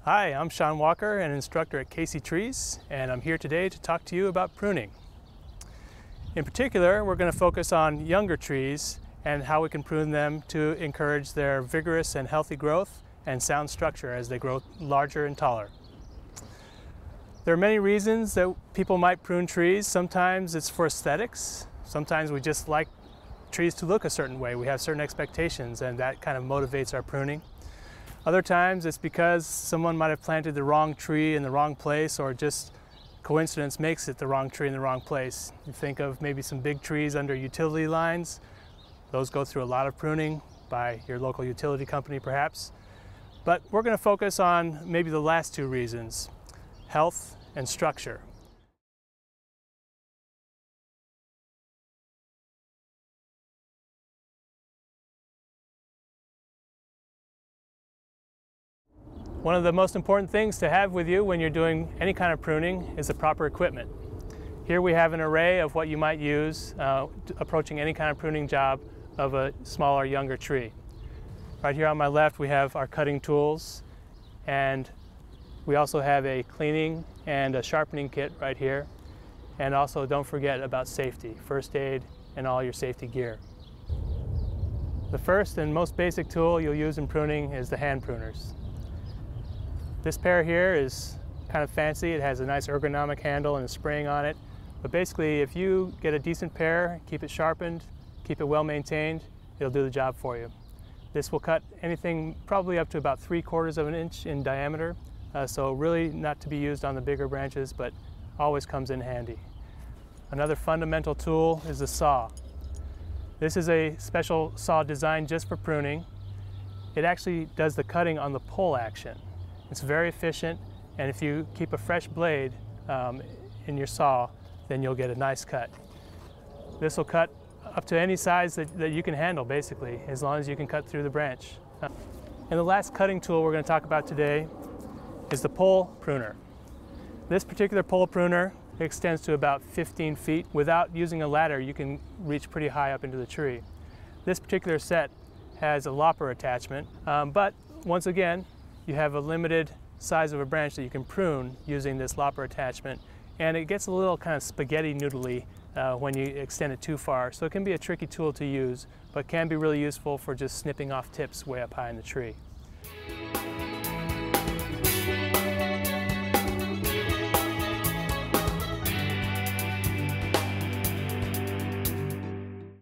Hi, I'm Shawn Walker, an instructor at Casey Trees, and I'm here today to talk to you about pruning. In particular, we're going to focus on younger trees and how we can prune them to encourage their vigorous and healthy growth and sound structure as they grow larger and taller. There are many reasons that people might prune trees. Sometimes it's for aesthetics. Sometimes we just like trees to look a certain way. We have certain expectations, and that kind of motivates our pruning. Other times it's because someone might have planted the wrong tree in the wrong place, or just coincidence makes it the wrong tree in the wrong place. You think of maybe some big trees under utility lines. Those go through a lot of pruning by your local utility company perhaps. But we're going to focus on maybe the last two reasons: health and structure. One of the most important things to have with you when you're doing any kind of pruning is the proper equipment. Here we have an array of what you might use approaching any kind of pruning job of a smaller, younger tree. Right here on my left we have our cutting tools, and we also have a cleaning and a sharpening kit right here. And also don't forget about safety, first aid, and all your safety gear. The first and most basic tool you'll use in pruning is the hand pruners. This pair here is kind of fancy. It has a nice ergonomic handle and a spring on it. But basically, if you get a decent pair, keep it sharpened, keep it well maintained, it'll do the job for you. This will cut anything probably up to about 3/4 of an inch in diameter. So really not to be used on the bigger branches, but always comes in handy. Another fundamental tool is the saw. This is a special saw designed just for pruning. It actually does the cutting on the pull action. It's very efficient, and if you keep a fresh blade in your saw, then you'll get a nice cut. This will cut up to any size that you can handle, basically, as long as you can cut through the branch. And the last cutting tool we're going to talk about today is the pole pruner. This particular pole pruner extends to about 15 feet. Without using a ladder, you can reach pretty high up into the tree. This particular set has a lopper attachment, but once again, you have a limited size of a branch that you can prune using this lopper attachment, and it gets a little kind of spaghetti noodly when you extend it too far, so it can be a tricky tool to use, but can be really useful for just snipping off tips way up high in the tree.